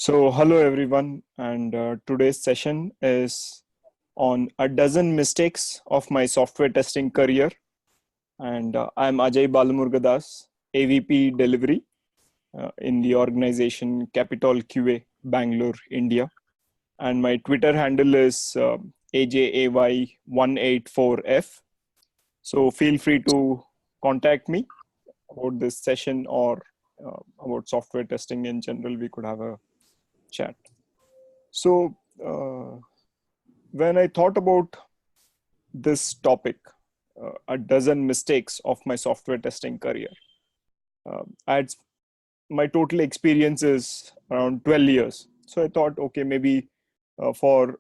Hello everyone, and today's session is on a dozen mistakes of my software testing career. And I'm Ajay Balamurugadas, AVP Delivery in the organization Capital QA, Bangalore, India. And my Twitter handle is AJAY184F. So feel free to contact me about this session or about software testing in general. We could have a chat. So, when I thought about this topic, a dozen mistakes of my software testing career, I had my total experience is around 12 years. So I thought, okay, maybe for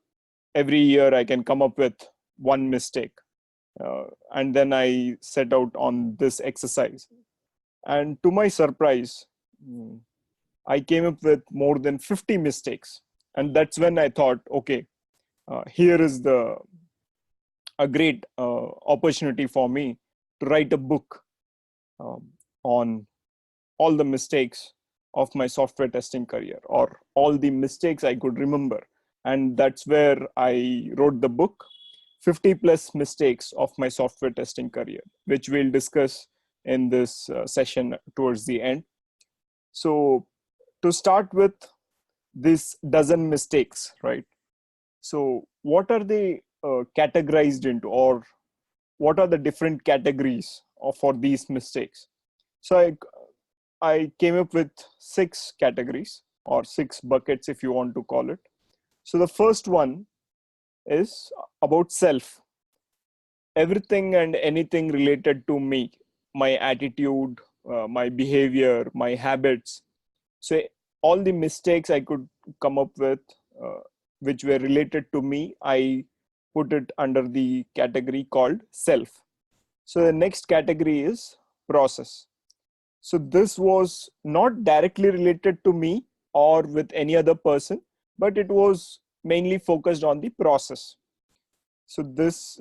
every year I can come up with one mistake. And then I set out on this exercise. And to my surprise, I came up with more than 50 mistakes. And that's when I thought, okay, here is a great opportunity for me to write a book on all the mistakes of my software testing career, or all the mistakes I could remember. And that's where I wrote the book, 50 plus mistakes of my software testing career, which we'll discuss in this session towards the end. So to start with, this dozen mistakes, right? So what are they categorized into, or what are the different categories for these mistakes? So I came up with 6 categories, or 6 buckets if you want to call it. So the first one is about self. Everything and anything related to me, my attitude, my behavior, my habits. So all the mistakes I could come up with, which were related to me, I put it under the category called self. So the next category is process. So this was not directly related to me or with any other person, but it was mainly focused on the process. So this,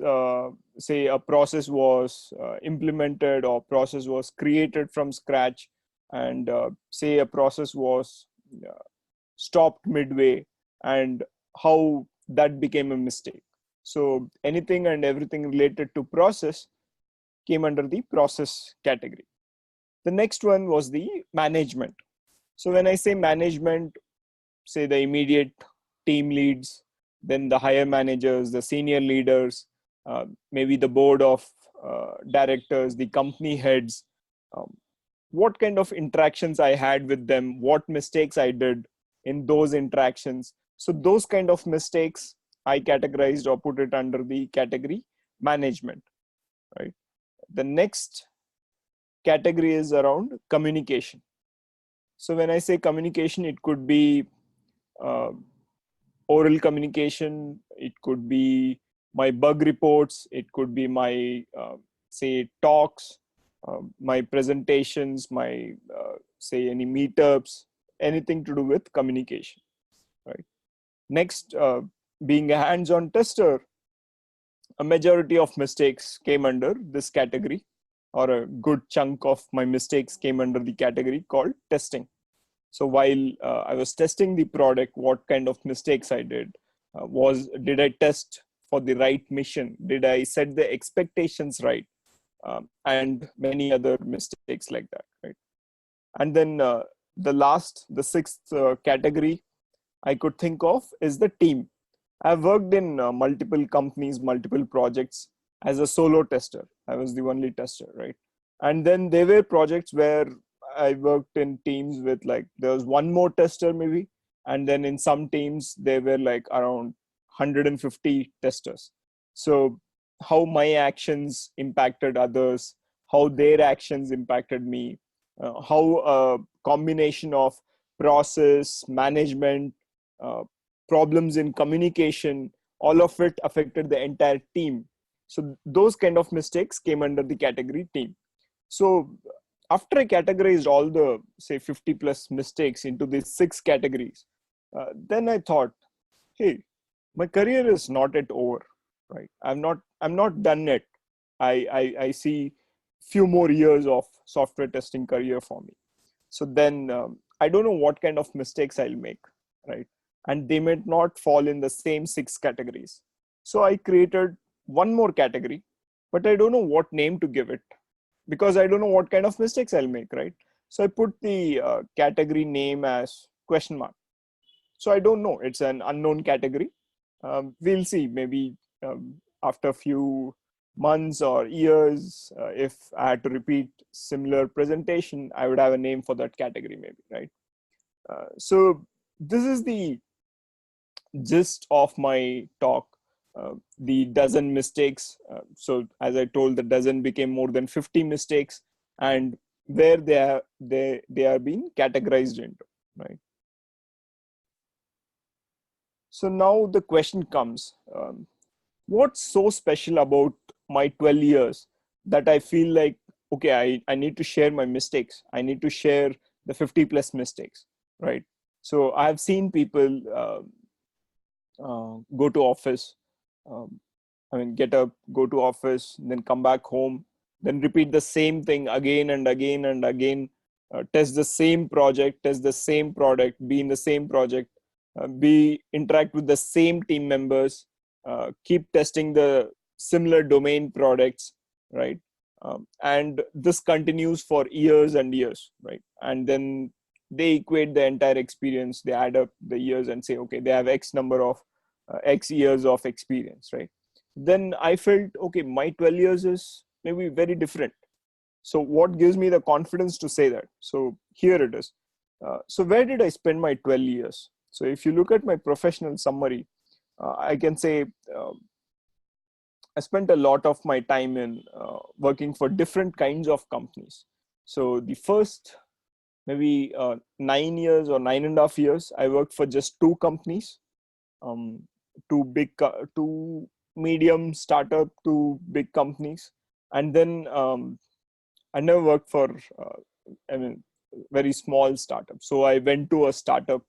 say a process was implemented, or process was created from scratch, and say a process was stopped midway, and how that became a mistake. So anything and everything related to process came under the process category. The next one was the management. So when I say management, say the immediate team leads, then the higher managers, the senior leaders, maybe the board of directors, the company heads, um, what kind of interactions I had with them, what mistakes I did in those interactions. So those kind of mistakes I categorized or put it under the category management, right? The next category is around communication. So when I say communication, it could be uh, oral communication, it could be my bug reports, it could be my say talks, my presentations, my say any meetups, anything to do with communication, right? Next, being a hands-on tester, a majority of mistakes came under this category, or a good chunk of my mistakes came under the category called testing. So while I was testing the product, what kind of mistakes I did? Did I test for the right mission? Did I set the expectations right? And many other mistakes like that, right? And then the sixth category I could think of is the team. I've worked in multiple companies, multiple projects as a solo tester. I was the only tester, right? And then there were projects where I worked in teams with, like, there was one more tester maybe, and then in some teams there were like around 150 testers. So how my actions impacted others, how their actions impacted me, how a combination of process management, uh, problems in communication, all of it affected the entire team. So those kind of mistakes came under the category team. So after I categorized all the, say, 50 plus mistakes into these 6 categories, then I thought, hey, my career is not yet over, right? I'm not done yet. I see few more years of software testing career for me. So then I don't know what kind of mistakes I'll make. right? And they might not fall in the same 6 categories. So I created one more category, but I don't know what name to give it because I don't know what kind of mistakes I'll make, right? So I put the category name as question mark. So I don't know. It's an unknown category. We'll see. Maybe after a few months or years, if I had to repeat similar presentation, I would have a name for that category, maybe, right? So this is the gist of my talk. The dozen mistakes. So as I told, the dozen became more than 50 mistakes, and where they are being categorized into, right? So now the question comes, what's so special about my 12 years that I feel like, okay, I need to share my mistakes. I need to share the 50 plus mistakes, right? So I've seen people go to office, um, I mean, get up, go to office, then come back home, then repeat the same thing again and again and again, test the same project, test the same product, be in the same project, be interact with the same team members, keep testing the similar domain products, right? And this continues for years and years, right? And then they equate the entire experience, they add up the years and say, okay, they have X number of X years of experience, right? Then I felt, okay, my 12 years is maybe very different. So what gives me the confidence to say that? So here it is. So where did I spend my 12 years? So if you look at my professional summary, I can say I spent a lot of my time in working for different kinds of companies. So the first maybe 9 years or 9.5 years, I worked for just two companies, um, two medium startup, two big companies, and then I never worked for I mean very small startup. So I went to a startup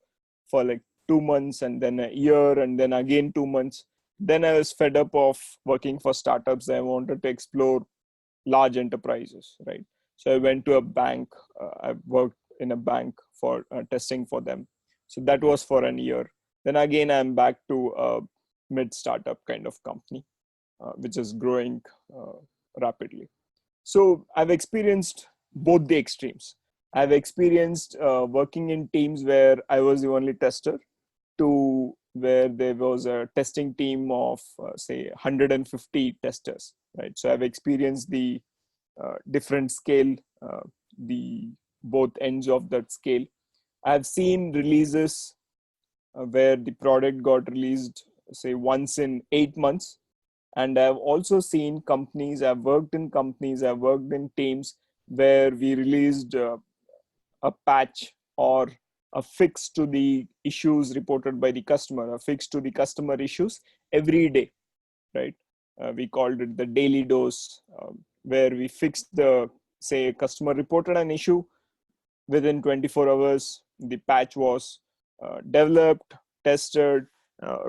for like 2 months, and then a year, and then again 2 months. Then I was fed up of working for startups. I wanted to explore large enterprises, right? So I went to a bank. I worked in a bank for testing for them. So that was for an year. Then again, I'm back to a mid startup kind of company, which is growing rapidly. So I've experienced both the extremes. I've experienced working in teams where I was the only tester, to where there was a testing team of say 150 testers, right? So I've experienced the different scale, the both ends of that scale. I've seen releases where the product got released say once in 8 months, and I've also seen companies, I've worked in teams where we released a patch or a fix to the issues reported by the customer, a fix to the customer issues every day, right? We called it the daily dose, where we fixed the, say, customer reported an issue. Within 24 hours, the patch was developed, tested,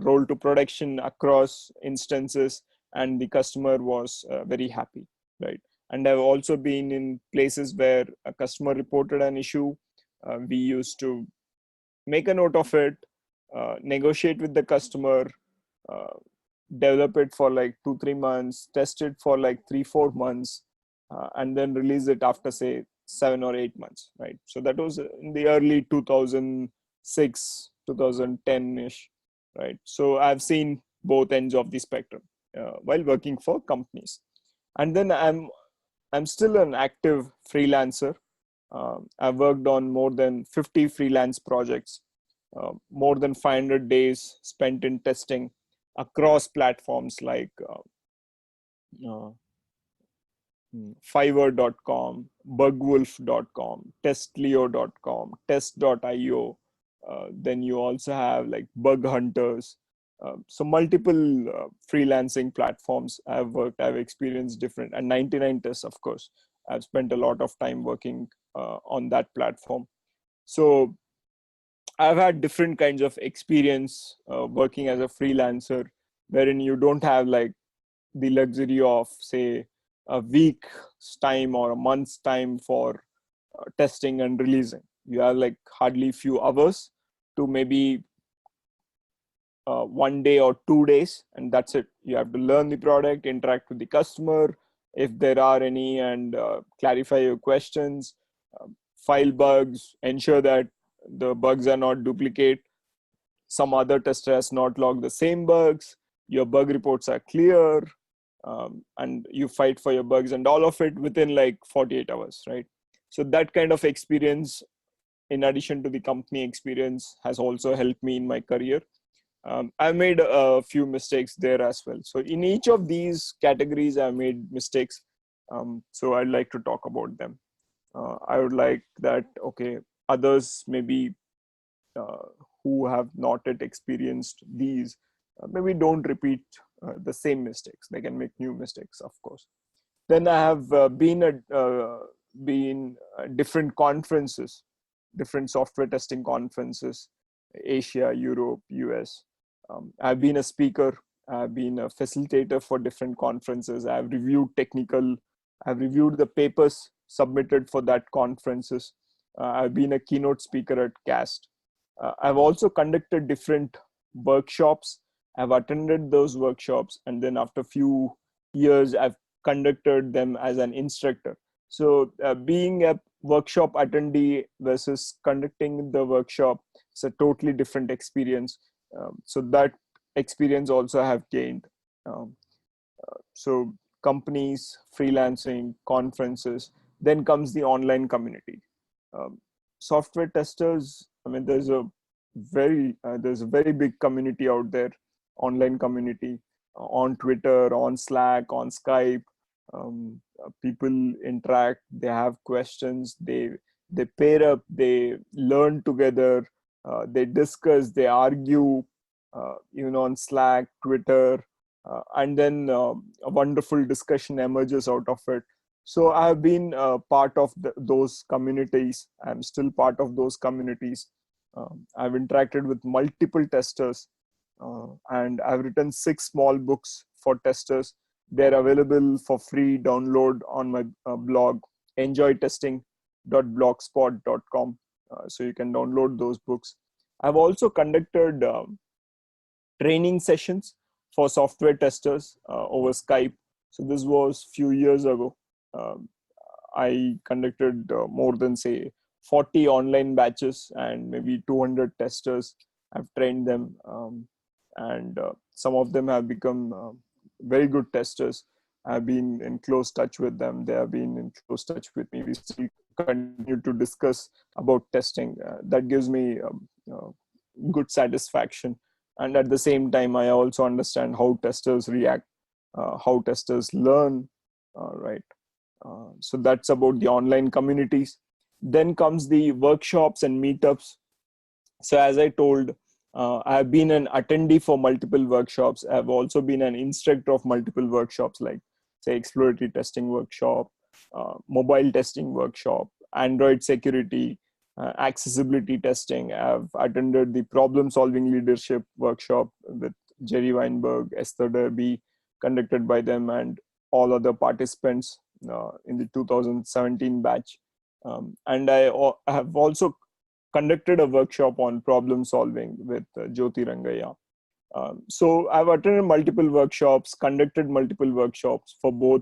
rolled to production across instances, and the customer was very happy, right? And I've also been in places where a customer reported an issue. We used to make a note of it, negotiate with the customer, uh, develop it for like 2-3 months, test it for like 3-4 months, and then release it after say 7 or 8 months, right? So that was in the early 2006, 2010 ish, right? So I've seen both ends of the spectrum while working for companies, and then I'm still an active freelancer. I've worked on more than 50 freelance projects, more than 500 days spent in testing across platforms like uh, Fiverr.com, Bugwolf.com, Testleo.com, Test.io. Then you also have like Bug Hunters. So multiple freelancing platforms I've worked, I've experienced different, and 99 tests, of course. I've spent a lot of time working on that platform. So I've had different kinds of experience working as a freelancer, wherein you don't have like the luxury of say a week's time or a month's time for testing and releasing. You have like hardly few hours to maybe 1 day or 2 days, and that's it. You have to learn the product, interact with the customer if there are any, and clarify your questions, file bugs, ensure that the bugs are not duplicate, some other tester has not logged the same bugs, your bug reports are clear, and you fight for your bugs, and all of it within like 48 hours, right? So that kind of experience, in addition to the company experience, has also helped me in my career. I made a few mistakes there as well. So in each of these categories, I made mistakes. So I'd like to talk about them. I would like that, okay, others maybe uh, who have not yet experienced these, maybe don't repeat the same mistakes. They can make new mistakes, of course. Then I have been at different conferences, different software testing conferences, Asia, Europe, US. I've been a speaker. I've been a facilitator for different conferences. I've reviewed I've reviewed the papers submitted for that conferences. I've been a keynote speaker at CAST. I've also conducted different workshops. I've attended those workshops, and then after a few years, I've conducted them as an instructor. So being a workshop attendee versus conducting the workshop, it's a totally different experience. So that experience also I have gained. Um, so companies, freelancing, conferences, then comes the online community. Um, Software testers, I mean, there's a very big community out there, online community, on Twitter, on Slack, on Skype. People interact, they have questions, they pair up, they learn together, they discuss, they argue, even on Slack, Twitter, and then a wonderful discussion emerges out of it. So I have been part of those communities. I'm still part of those communities. I've interacted with multiple testers, and I've written 6 small books for testers. They're available for free download on my blog, enjoytesting.blogspot.com. So you can download those books. I've also conducted training sessions for software testers over Skype. So this was few years ago. Um, I conducted more than say 40 online batches and maybe 200 testers. I've trained them, and some of them have become very good testers. I've been in close touch with them. They have been in close touch with me. We still continue to discuss about testing. That gives me good satisfaction. And at the same time, I also understand how testers react, how testers learn, right? So that's about the online communities. Then comes the workshops and meetups. So as I told, I've been an attendee for multiple workshops. I've also been an instructor of multiple workshops, like say exploratory testing workshop, mobile testing workshop, Android security, accessibility testing. I've attended the problem solving leadership workshop with Jerry Weinberg, Esther Derby, conducted by them and all other participants in the 2017 batch. And I have also conducted a workshop on problem solving with Jyoti Rangaya. So I've attended multiple workshops, conducted multiple workshops for both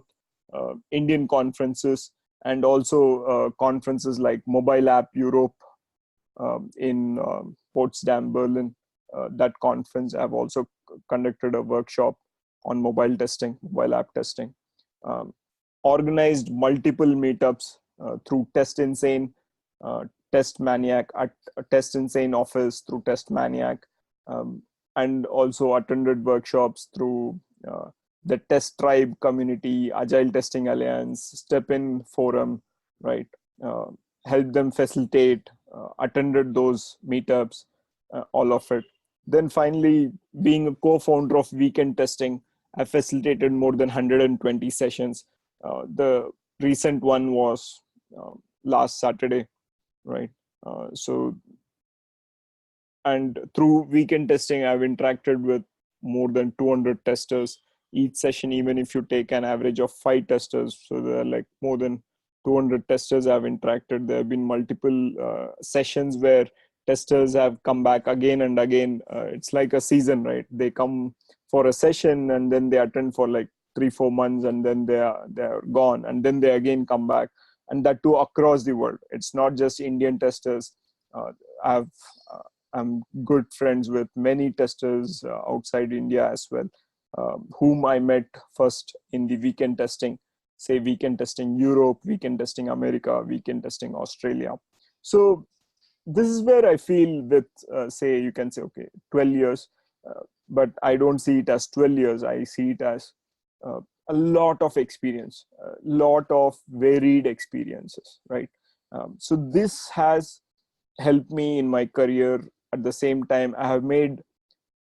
Indian conferences and also conferences like Mobile App Europe in Potsdam, Berlin. That conference, I've also conducted a workshop on mobile testing, mobile app testing. Um, Organized multiple meetups through Test Insane, Test Maniac, at Test Insane office through Test Maniac, and also attended workshops through the Test Tribe community, Agile Testing Alliance, Step In Forum, right? Help them facilitate, attended those meetups, all of it. Then finally, being a co-founder of Weekend Testing, I facilitated more than 120 sessions. The recent one was last Saturday, right? So, and through Weekend Testing, I've interacted with more than 200 testers each session, even if you take an average of 5 testers. So there are like more than 200 testers I've interacted. There have been multiple sessions where testers have come back again and again. It's like a season, right? They come for a session and then they attend for like 3-4 months, and then they're gone, and then they again come back, and that too across the world. It's not just Indian testers. uh, I've I'm good friends with many testers outside India as well, whom I met first in the weekend testing, say weekend testing Europe, weekend testing America, weekend testing Australia. So this is where I feel with, say, you can say, okay, 12 years, but I don't see it as 12 years. I see it as uh, a lot of experience, a lot of varied experiences, right? So this has helped me in my career. At the same time, I have made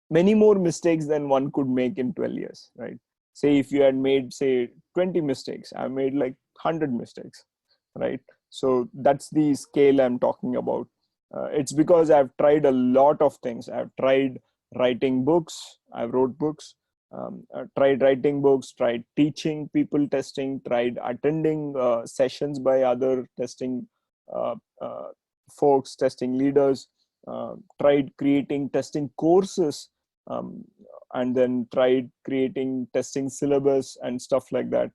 many more mistakes than one could make in 12 years, right? Say if you had made, say, 20 mistakes, I made like 100 mistakes, right? So that's the scale I'm talking about. It's because I've tried a lot of things. I've tried writing books. I've wrote books. Tried writing books, tried teaching people testing, tried attending sessions by other testing uh, uh, folks, testing leaders, tried creating testing courses, um, and then tried creating testing syllabus and stuff like that.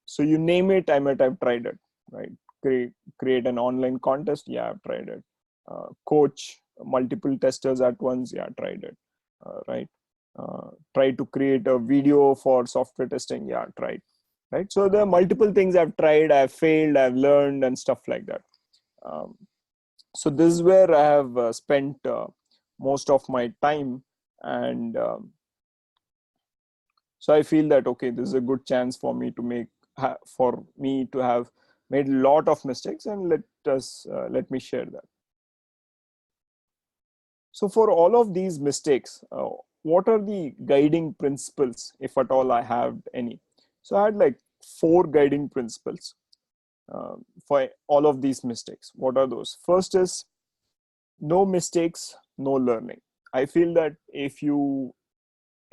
So you name it, I might have tried it, right? Create an online contest, yeah, I've tried it. Coach multiple testers at once, yeah, tried it, right? Try to create a video for software testing, yeah, tried, right? So there are multiple things I've tried, I've failed, I've learned, and stuff like that. um, so this is where I have spent most of my time. And so I feel that, okay, this is a good chance for me to for me to have made a lot of mistakes, and let me share that. So for all of these mistakes, what are the guiding principles, if at all I have any? So I had like 4 guiding principles for all of these mistakes. What are those? First is, no mistakes, no learning. I feel that if you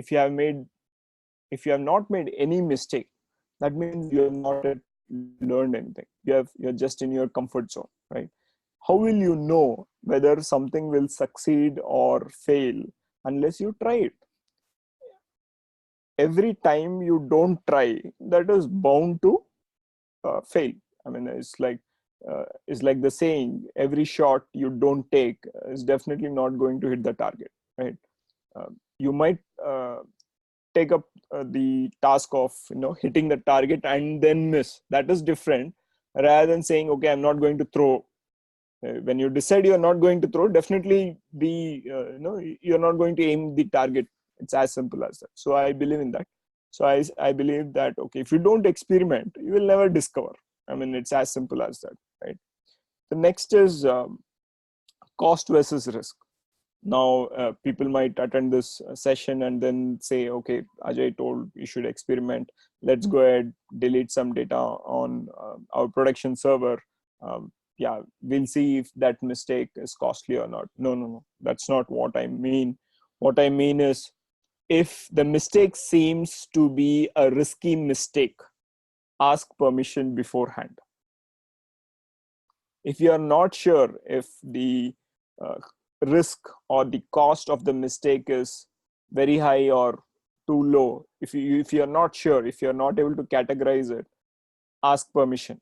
have made if you have not made any mistake, that means you have not yet learned anything. You're just in your comfort zone, right? How will you know whether something will succeed or fail unless you try it? Every time you don't try, that is bound to fail. I mean, it's like the saying, every shot you don't take is definitely not going to hit the target, right? You might take up the task of hitting the target and then miss. That is different, rather than saying, okay, I'm not going to throw. When you decide you're not going to throw, definitely you're not going to aim the target. It's as simple as that. So I believe in that. So I believe that, okay, if you don't experiment, you will never discover. I mean, it's as simple as that, right? The next is cost versus risk. Now people might attend this session and then say, okay, Ajay told you should experiment, let's go ahead, delete some data on our production server. Yeah, we'll see if that mistake is costly or not. No, that's not what I mean. What I mean is, if the mistake seems to be a risky mistake, ask permission beforehand. If you are not sure if the uh, risk or the cost of the mistake is very high or too low, if you're not sure, if you're not able to categorize it, ask permission.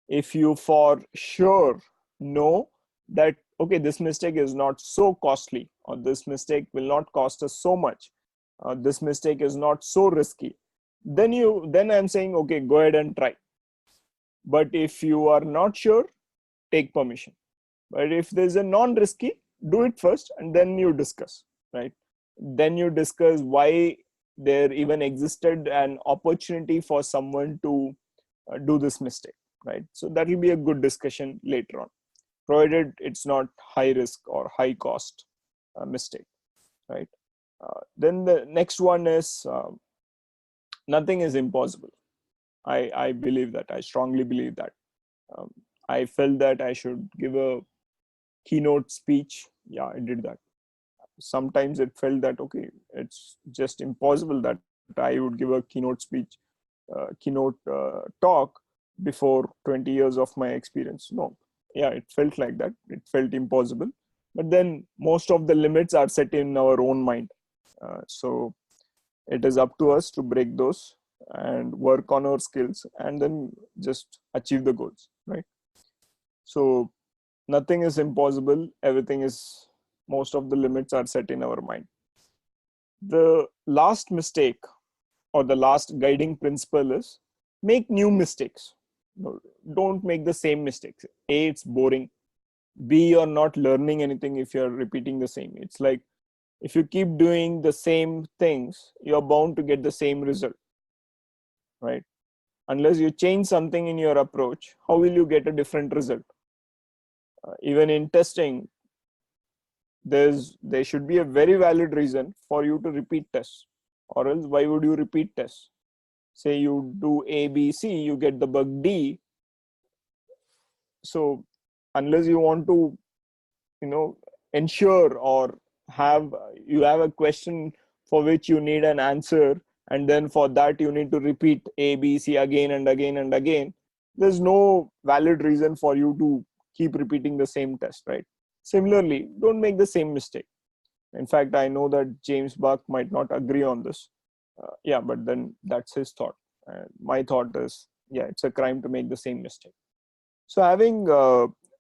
If you for sure know that, okay, this mistake is not so costly, or this mistake will not cost us so much, this mistake is not so risky, then I'm saying, okay, go ahead and try. But if you are not sure, take permission. But if there's a non-risky, do it first and then you discuss, right? Then you discuss why there even existed an opportunity for someone to do this mistake, right? So that will be a good discussion later on, provided it's not high risk or high cost mistake, right? Then the next one is, nothing is impossible. I believe that. I strongly believe that. Um, I felt that I should give a keynote speech. Yeah, I did that. Sometimes it felt that, okay, it's just impossible that I would give a keynote speech, keynote talk before 20 years of my experience. No, yeah, it felt like that. It felt impossible. But then most of the limits are set in our own mind. So it is up to us to break those and work on our skills and then just achieve the goals, right? So nothing is impossible. Everything is, most of the limits are set in our mind. The last mistake or the last guiding principle is make new mistakes. No, don't make the same mistakes. A, it's boring. B, you're not learning anything if you're repeating the same. It's like if you keep doing the same things, you're bound to get the same result, right? Unless you change something in your approach, how will you get a different result? Even in testing, there should be a very valid reason for you to repeat tests, or else why would you repeat tests? Say you do A, B, C, you get the bug D. So unless you want to, ensure or you have a question for which you need an answer, and then for that you need to repeat A, B, C again and again and again, there's no valid reason for you to keep repeating the same test, right? Similarly, don't make the same mistake. In fact, I know that James Buck might not agree on this. Yeah, but then that's his thought. My thought is, yeah, it's a crime to make the same mistake. So having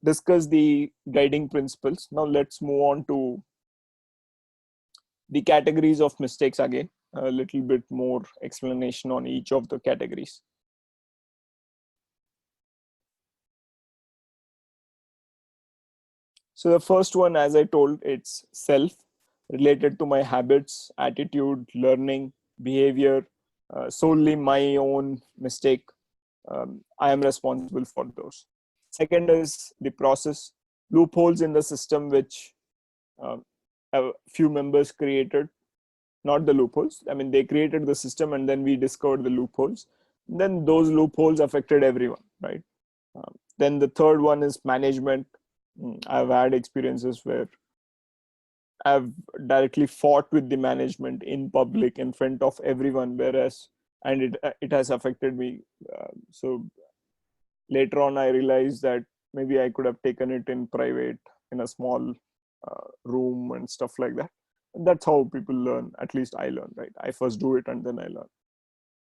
discussed the guiding principles, now let's move on to the categories of mistakes again. A little bit more explanation on each of the categories. So the first one, as I told, it's self, related to my habits, attitude, learning, behavior, solely my own mistake. I am responsible for those. Second is the process, loopholes in the system which a few members created, not the loopholes. I mean, they created the system and then we discovered the loopholes. Then those loopholes affected everyone, right? Then the third one is management. I've had experiences where I've directly fought with the management in public in front of everyone, whereas, and it has affected me. So later on, I realized that maybe I could have taken it in private in a small room and stuff like that. And that's how people learn. At least I learn, right? I first do it and then I learn.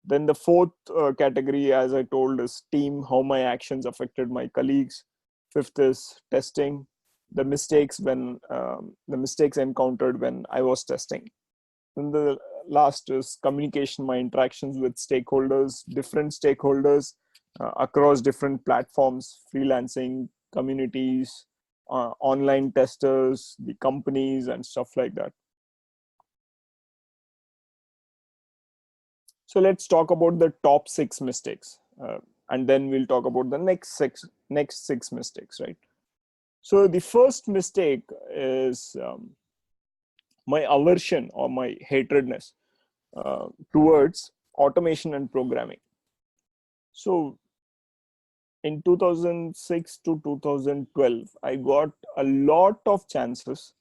Then the fourth category, as I told, is team, how my actions affected my colleagues. Fifth is testing, the mistakes the mistakes encountered when I was testing. Then the last is communication, my interactions with stakeholders, different stakeholders across different platforms, freelancing, communities, online testers, the companies, and stuff like that. So let's talk about the top 6 mistakes, and then we'll talk about the next six mistakes, right? So the first mistake is my aversion or my hatredness towards automation and programming. So in 2006 to 2012, I got a lot of chances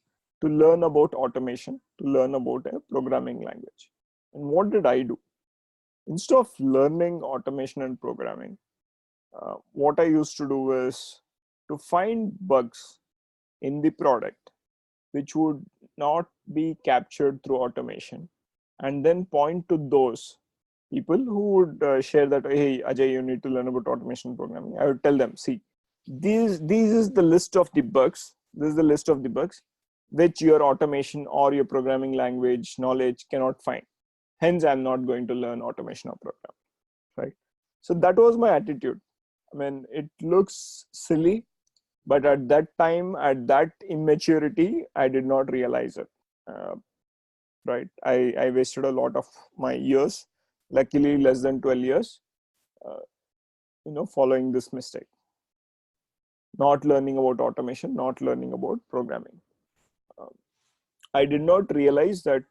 to learn about automation, to learn about a programming language. And what did I do? Instead of learning automation and programming, what I used to do is to find bugs in the product which would not be captured through automation, and then point to those people who would share that, hey Ajay, you need to learn about automation programming. I would tell them, see, these is the list of the bugs, this is the list of the bugs which your automation or your programming language knowledge cannot find, hence I'm not going to learn automation or programming, right? So that was my attitude. I mean, it looks silly, but at that time, at that immaturity, I did not realize it. Right, I wasted a lot of my years, luckily less than 12 years, following this mistake, not learning about automation, not learning about programming. I did not realize that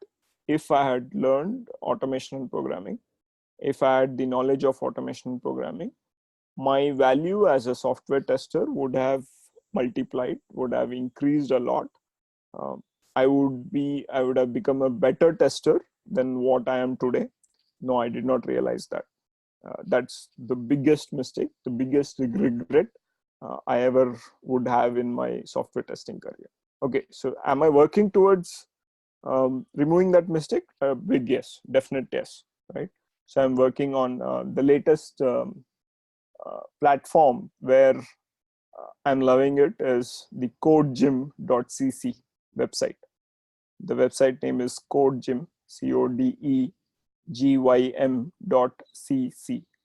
if I had learned automation and programming, if I had the knowledge of automation and programming, my value as a software tester would have multiplied, would have increased a lot. I would have become a better tester than what I am today. No, I did not realize that. That's the biggest mistake, the biggest regret. I ever would have in my software testing career. Okay, so am I working towards removing that mistake? A big yes, definite yes, right? So I'm working on the latest platform where I'm loving it is the codegym.cc website. The website name is codegym, codegym.cc,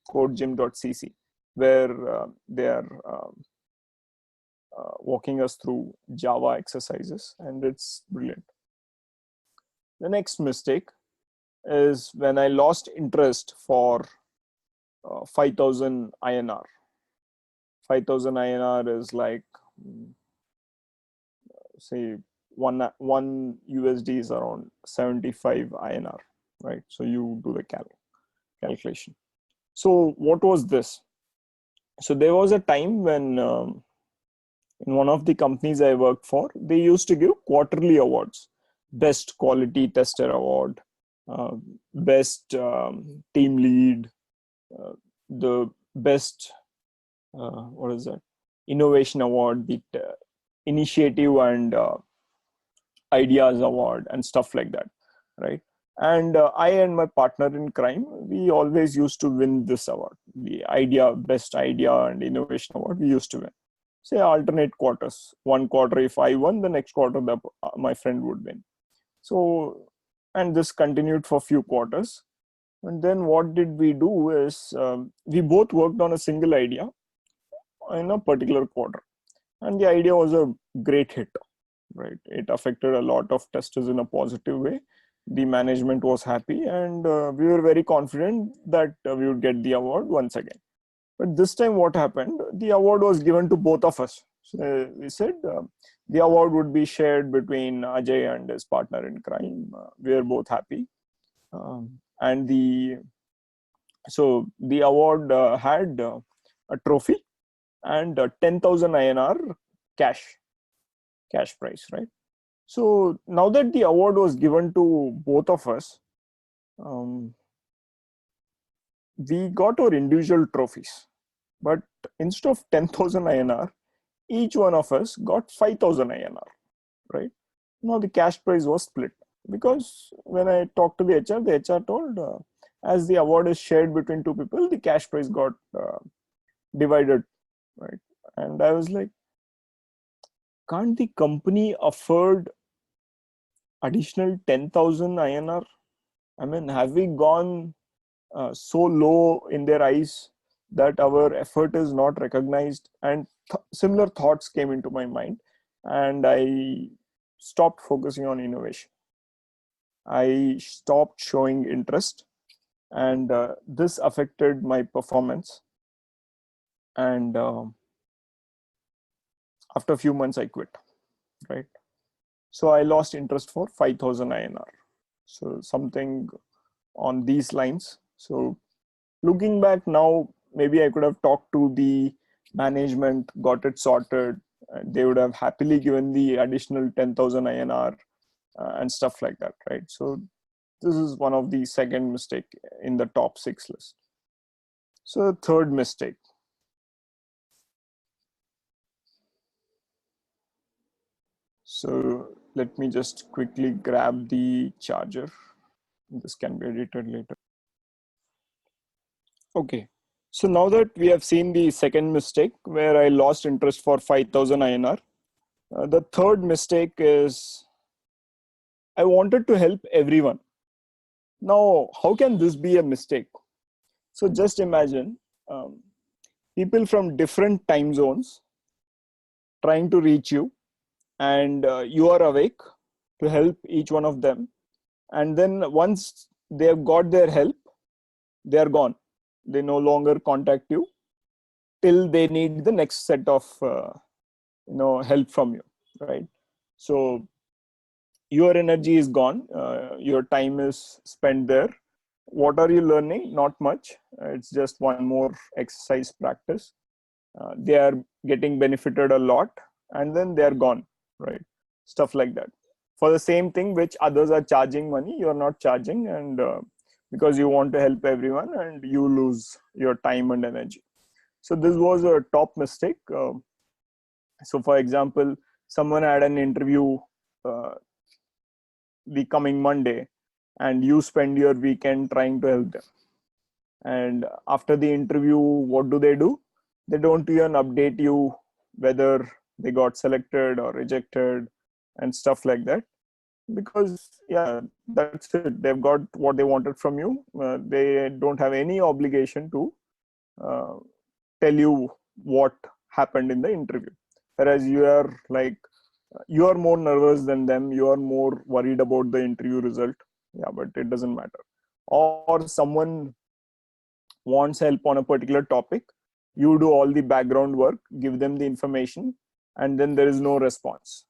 codegym.cc, where they are walking us through Java exercises, and it's brilliant. The next mistake is when I lost interest for 5,000 INR. 5,000 INR is like, say, one USD is around 75 INR, right? So you do the calculation. So what was this? So there was a time when in one of the companies I worked for, they used to give quarterly awards: best quality tester award, best team lead, the best what is that, innovation award, the initiative and ideas award, and stuff like that, right? And I and my partner in crime, we always used to win this award, the best idea and innovation award. We used to win, say, alternate quarters. One quarter if I won, the next quarter my friend would win. So, and this continued for few quarters. And then what did we do is we both worked on a single idea in a particular quarter, and the idea was a great hit, right? It affected a lot of testers in a positive way. The management was happy, and we were very confident that we would get the award once again. But this time what happened, the award was given to both of us. So we said the award would be shared between Ajay and his partner in crime. We are both happy. And the award had a trophy and 10,000 INR cash price, right? So now that the award was given to both of us, we got our individual trophies. But instead of 10,000 INR, each one of us got 5,000 INR, right? Now the cash prize was split, because when I talked to the HR told as the award is shared between two people, the cash prize got divided, right? And I was like, can't the company afford additional 10,000 INR? I mean, have we gone so low in their eyes that our effort is not recognized? And similar thoughts came into my mind, and I stopped focusing on innovation. I stopped showing interest, and this affected my performance. And after a few months, I quit, right? So I lost interest for 5,000 INR. So something on these lines. So looking back now, maybe I could have talked to the management, got it sorted. They would have happily given the additional 10,000 INR and stuff like that, right? So this is one of the second mistake in the top 6 list. So the third mistake. So let me just quickly grab the charger. This can be edited later. Okay. So now that we have seen the second mistake where I lost interest for 5,000 INR, the third mistake is I wanted to help everyone. Now, how can this be a mistake? So just imagine people from different time zones trying to reach you, and you are awake to help each one of them. And then once they have got their help, they are gone. They no longer contact you till they need the next set of help from you, right? So your energy is gone, your time is spent there. What are you learning? Not much. It's just one more exercise practice. They are getting benefited a lot, and then they are gone, right? Stuff like that. For the same thing which others are charging money, you are not charging, and because you want to help everyone, and you lose your time and energy. So this was a top mistake. So for example, someone had an interview the coming Monday, and you spend your weekend trying to help them. And after the interview, what do? They don't even update you whether they got selected or rejected and stuff like that. Because yeah, that's it. They've got what they wanted from you. They don't have any obligation to uh, tell you what happened in the interview. Whereas you are more nervous than them. You are more worried about the interview result. Yeah, but it doesn't matter. Or someone wants help on a particular topic, you do all the background work, give them the information, and then there is no response.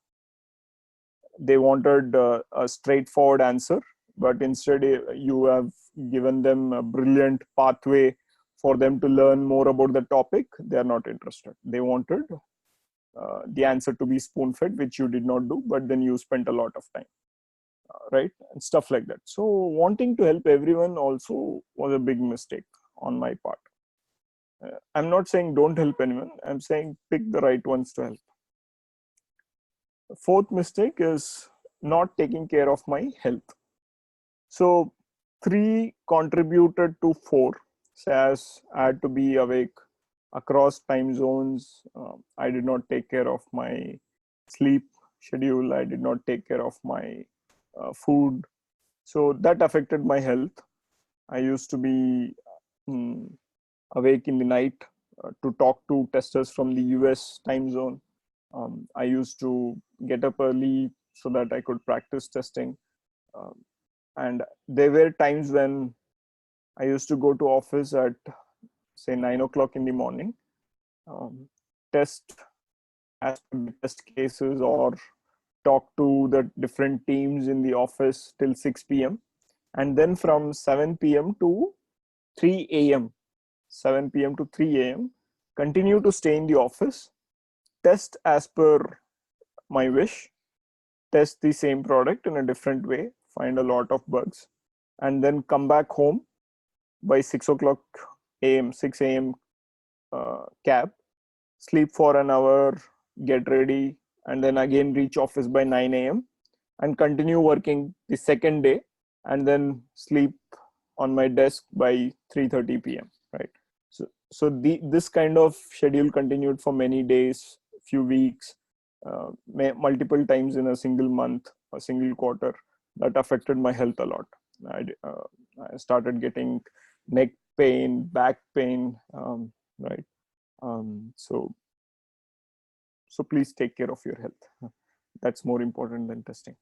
They wanted a straightforward answer, but instead you have given them a brilliant pathway for them to learn more about the topic. They are not interested. They wanted the answer to be spoon fed, which you did not do, but then you spent a lot of time, right? And stuff like that. So wanting to help everyone also was a big mistake on my part. I'm not saying don't help anyone. I'm saying pick the right ones to help. The fourth mistake is not taking care of my health. So three contributed to four. So as I had to be awake across time zones, I did not take care of my sleep schedule. I did not take care of my food. So that affected my health. I used to be awake in the night to talk to testers from the US time zone. I used to get up early so that I could practice testing. And there were times when I used to go to office at say 9 o'clock in the morning, test as per the test cases or talk to the different teams in the office till 6 p.m. And then from 7 p.m. to 3 a.m., 7 p.m. to 3 a.m., continue to stay in the office, test as per my wish, test the same product in a different way, find a lot of bugs, and then come back home by 6 o'clock a.m., 6 a.m. Cab, sleep for an hour, get ready, and then again reach office by 9 a.m. and continue working the second day, and then sleep on my desk by 3:30 p.m. Right. So this kind of schedule continued for many days, few weeks, multiple times in a single month, a single quarter. That affected my health a lot. I started getting neck pain, back pain, right? So please take care of your health. That's more important than testing.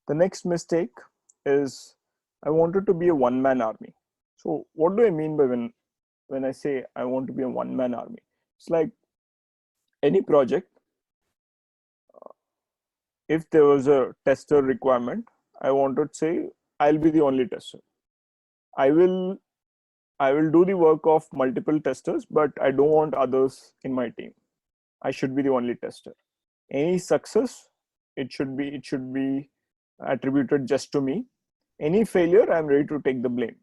The next mistake is I wanted to be a one-man army. So what do I mean by when I say I want to be a one-man army? It's like any project. If there was a tester requirement, I wanted to say I'll be the only tester. I will do the work of multiple testers, but I don't want others in my team. I should be the only tester. Any success, it should be attributed just to me. Any failure, I'm ready to take the blame.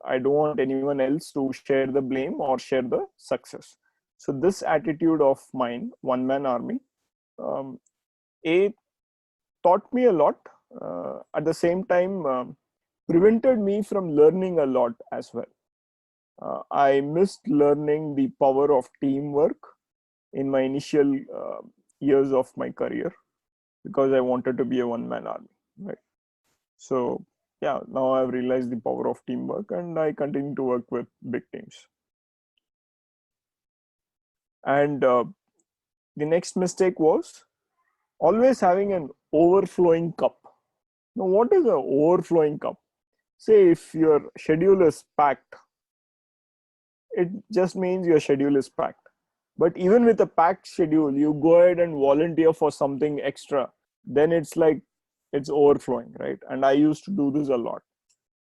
I don't want anyone else to share the blame or share the success. So this attitude of mine, one man army, taught me a lot. At the same time, prevented me from learning a lot as well. I missed learning the power of teamwork in my initial years of my career because I wanted to be a one-man army, right? So yeah, now I've realized the power of teamwork and I continue to work with big teams. And the next mistake was always having an overflowing cup. Now, what is an overflowing cup? Say if your schedule is packed, it just means your schedule is packed. But even with a packed schedule, you go ahead and volunteer for something extra, then it's like it's overflowing, right? And I used to do this a lot.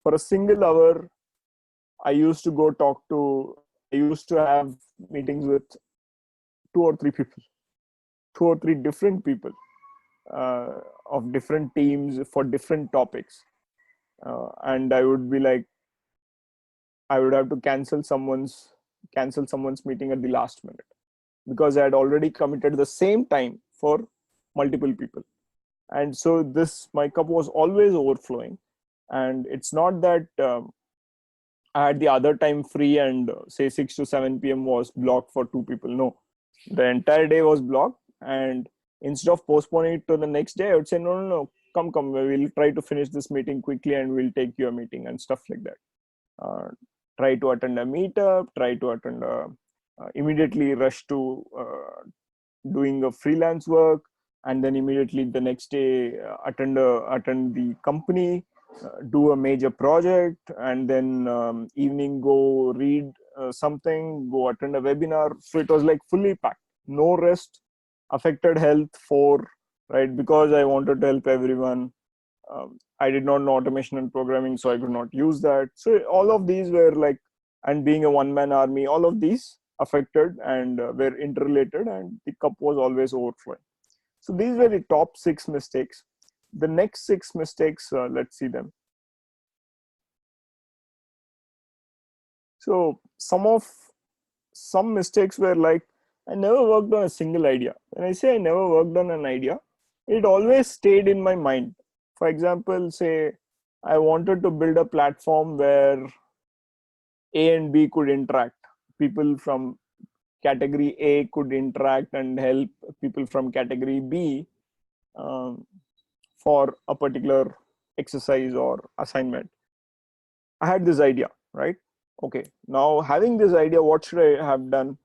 For a single hour, I used to have meetings with two or three people, two or three different people of different teams for different topics. And I would be like, I would have to cancel someone's cancel someone's meeting at the last minute, because I had already committed the same time for multiple people. And so my cup was always overflowing. And it's not that I had the other time free and say 6 to 7 p.m. was blocked for 2 people. No, the entire day was blocked. And instead of postponing it to the next day, I would say, no, no, no, come, we'll try to finish this meeting quickly and we'll take your meeting and stuff like that. Try to attend a meetup, immediately rush to doing a freelance work, and then immediately the next day attend the company, do a major project, and then evening go read something, go attend a webinar. So it was like fully packed, no rest, affected health right, because I wanted to help everyone. I did not know automation and programming, so I could not use that. So all of these were like, and being a one-man army, all of these affected and were interrelated, and the cup was always overflowing. So these were the top 6 mistakes. The next 6 mistakes, let's see them. So some mistakes were like, I never worked on a single idea. When I say I never worked on an idea, it always stayed in my mind. For example, say I wanted to build a platform where A and B could interact. People from category A could interact and help people from category B for a particular exercise or assignment. I had this idea, right? Okay, now having this idea, what should I have done?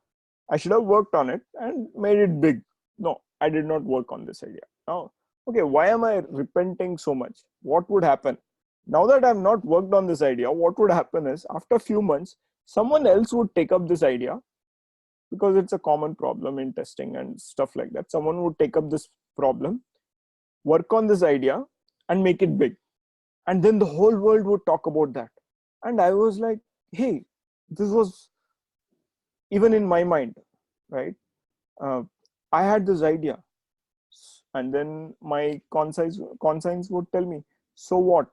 I should have worked on it and made it big. No, I did not work on this idea. Now, okay, why am I repenting so much? What would happen? Now that I've not worked on this idea, what would happen is after a few months, someone else would take up this idea, because it's a common problem in testing and stuff like that. Someone would take up this problem, work on this idea, and make it big. And then the whole world would talk about that. And I was like, hey, this was even in my mind, right? I had this idea. And then my conscience would tell me, so what?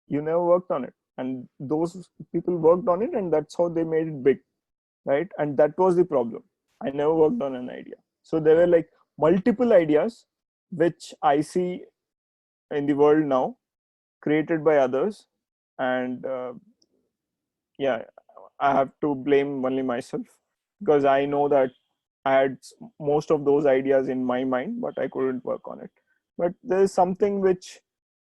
You never worked on it. And those people worked on it, and that's how they made it big, right? And that was the problem. I never worked on an idea. So there were like multiple ideas which I see in the world now, created by others. And yeah, I have to blame only myself, because I know that I had most of those ideas in my mind, but I couldn't work on it. But there's something which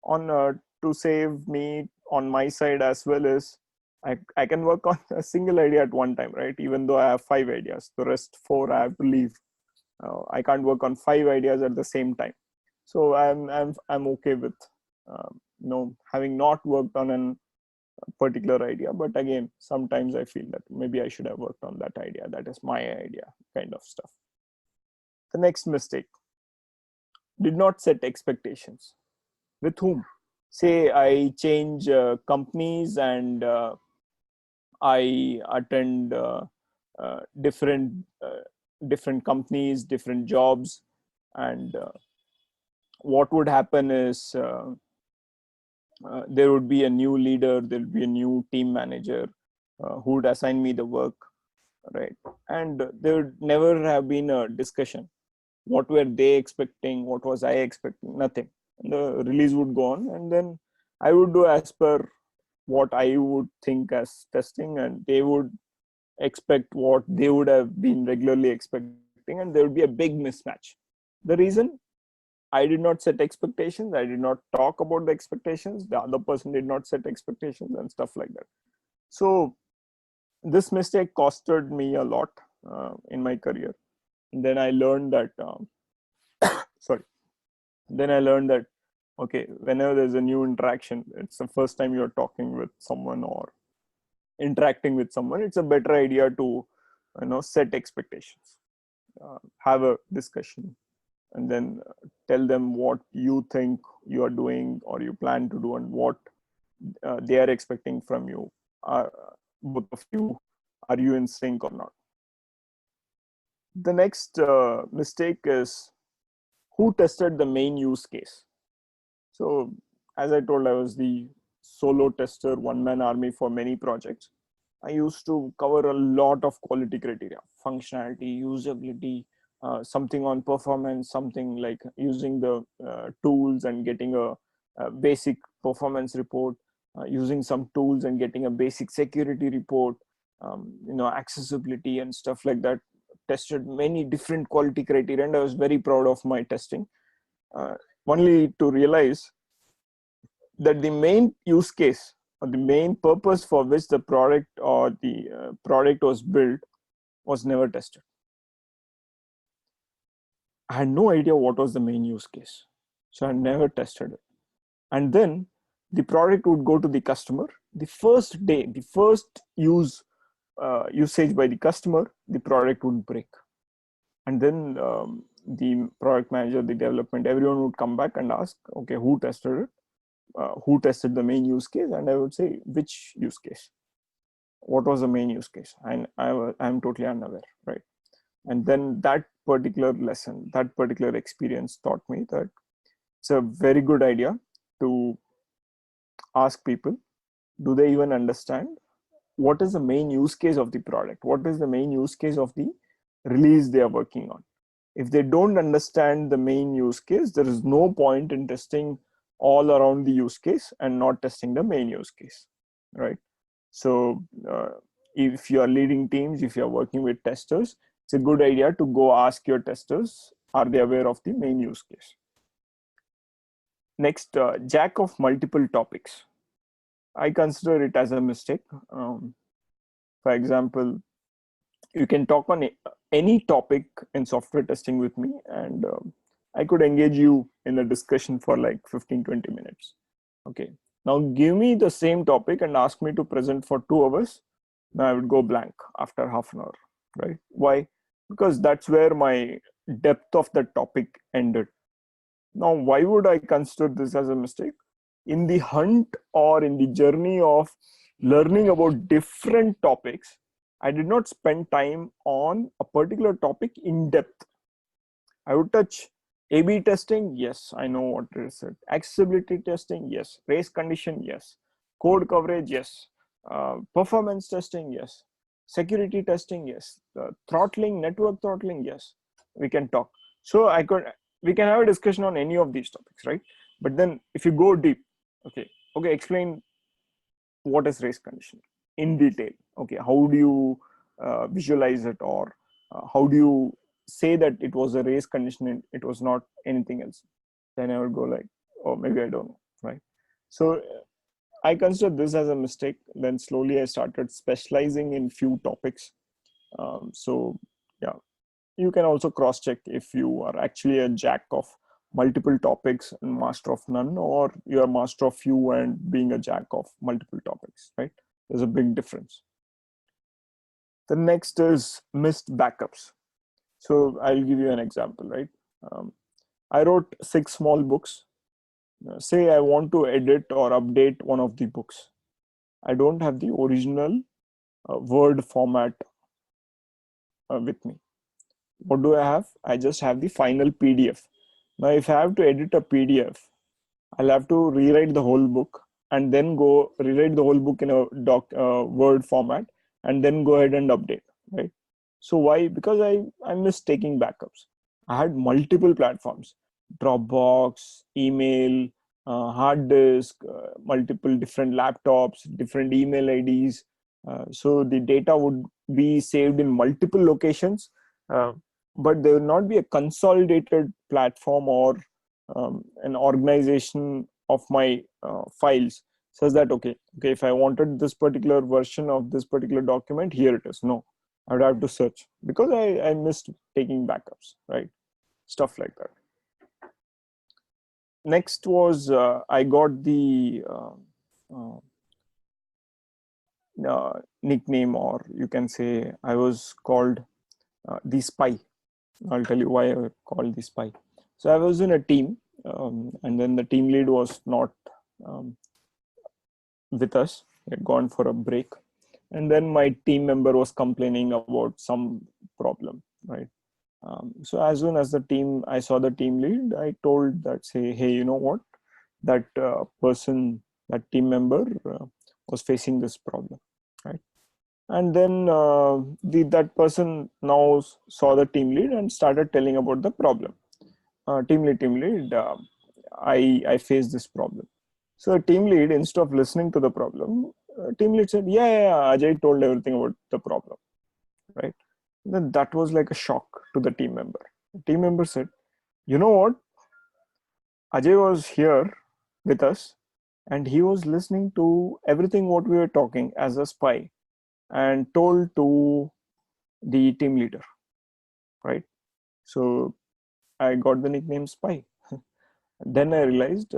on to save me on my side as well as I can work on a single idea at one time, right? Even though I have 5 ideas, the rest 4 I have to leave. I can't work on 5 ideas at the same time. So I'm okay with having not worked on a particular idea. But again, sometimes I feel that maybe I should have worked on that idea. That is my idea, kind of stuff. The next mistake: did not set expectations. With whom? Say I change companies and I attend different companies, different jobs, and what would happen is there would be a new leader, there would be a new team manager who would assign me the work, right? And there would never have been a discussion. What were they expecting? What was I expecting? Nothing. And the release would go on, and then I would do as per what I would think as testing, and they would expect what they would have been regularly expecting, and there would be a big mismatch. The reason: I did not set expectations. I did not talk about the expectations. The other person did not set expectations and stuff like that. So this mistake costed me a lot in my career. And then I learned that, then I learned that, okay, whenever there's a new interaction, it's the first time you're talking with someone or interacting with someone, it's a better idea to, set expectations, have a discussion, and then tell them what you think you are doing or you plan to do, and what they are expecting from you. Both of you, are you in sync or not? The next mistake is, who tested the main use case? So as I told, I was the solo tester, one-man army for many projects. I used to cover a lot of quality criteria, functionality, usability, something on performance, something like using the tools and getting a basic performance report, using some tools and getting a basic security report, accessibility and stuff like that. Tested many different quality criteria, and I was very proud of my testing. Uh, Only to realize that the main use case or the main purpose for which the product or the product was built was never tested. I had no idea what was the main use case, so I never tested it. And then the product would go to the customer. The first day, the first usage by the customer, the product would break. And then the product manager, the development, everyone would come back and ask, okay, who tested it? Who tested the main use case? And I would say, which use case? What was the main use case? And I'm totally unaware, right? And then that particular lesson, that particular experience taught me that it's a very good idea to ask people, do they even understand what is the main use case of the product? What is the main use case of the release they are working on? If they don't understand the main use case, there is no point in testing all around the use case and not testing the main use case, right? So if you are leading teams, if you're working with testers, it's a good idea to go ask your testers, are they aware of the main use case? Next, jack of multiple topics. I consider it as a mistake. For example, you can talk on any topic in software testing with me, and I could engage you in a discussion for like 15-20 minutes. Okay, now give me the same topic and ask me to present for 2 hours. Now I would go blank after half an hour, right? Why? Because that's where my depth of the topic ended. Now, why would I consider this as a mistake? In the hunt or in the journey of learning about different topics, I did not spend time on a particular topic in depth. I would touch A/B testing, yes, I know what it is. Accessibility testing, yes. Race condition, yes. Code coverage, yes. Performance testing, yes. Security testing, yes. Throttling, network throttling, yes. We can talk. So we can have a discussion on any of these topics, right? But then if you go deep, okay, explain what is race condition in detail. Okay, how do you visualize it, or how do you say that it was a race condition and it was not anything else? Then I would go like, oh, maybe I don't know, right? So I consider this as a mistake. Then slowly I started specializing in few topics. So yeah, you can also cross check if you are actually a jack of multiple topics and master of none, or you're master of few and being a jack of multiple topics, right? There's a big difference. The next is missed backups. So I'll give you an example, right? I wrote 6 small books. Say I want to edit or update one of the books. I don't have the original Word format with me. What do I have? I just have the final PDF. Now, if I have to edit a PDF, I'll have to rewrite the whole book and then go rewrite the whole book in a Word format and then go ahead and update, right? So why? Because I miss taking backups. I had multiple platforms, Dropbox, email, hard disk, multiple different laptops, different email IDs. So the data would be saved in multiple locations, but there will not be a consolidated platform or an organization of my files, such that okay, if I wanted this particular version of this particular document, here it is. No, I would have to search because I missed taking backups, right? Stuff like that. Next was I got the nickname, or you can say I was called the spy. I'll tell you why I called the spy. So I was in a team, and then the team lead was not with us. He had gone for a break, and then my team member was complaining about some problem, right? So as soon as I saw the team lead, I told that, say, hey, you know what? That person, that team member was facing this problem, right? And then that person now saw the team lead and started telling about the problem. Team lead, I face this problem. So team lead, instead of listening to the problem, team lead said, yeah, Ajay told everything about the problem, right? Then that was like a shock to the team member. The team member said, you know what? Ajay was here with us and he was listening to everything what we were talking as a spy and told to the team leader, right? So I got the nickname spy. Then I realized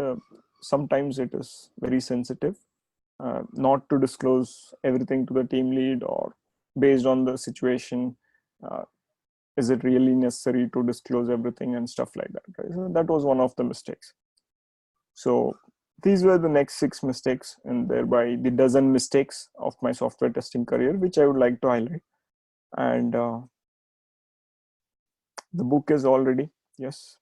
sometimes it is very sensitive not to disclose everything to the team lead, or based on the situation, uh, is it really necessary to disclose everything and stuff like that, right? So that was one of the mistakes. So these were the next 6 mistakes, and thereby the dozen mistakes of my software testing career, which I would like to highlight. And the book is already, yes,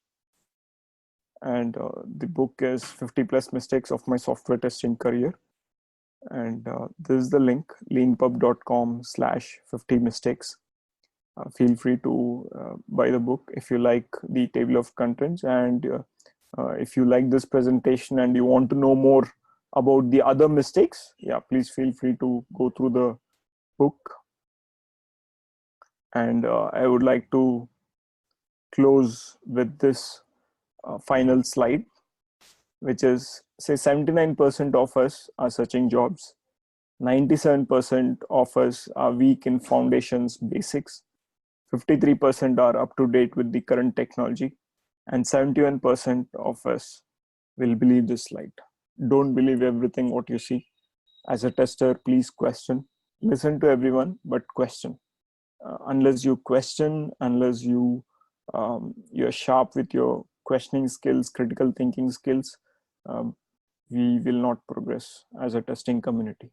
and the book is 50 plus mistakes of my software testing career. And this is the link, leanpub.com/50 mistakes. Feel free to buy the book if you like the table of contents, and if you like this presentation and you want to know more about the other mistakes, yeah, please feel free to go through the book. And I would like to close with this final slide, which is, say 79% of us are searching jobs, 97% of us are weak in foundations basics, 53% are up to date with the current technology, and 71% of us will believe this slide. Don't believe everything what you see. As a tester, please question. Listen to everyone, but question. Unless you question, unless you're sharp with your questioning skills, critical thinking skills, um, we will not progress as a testing community.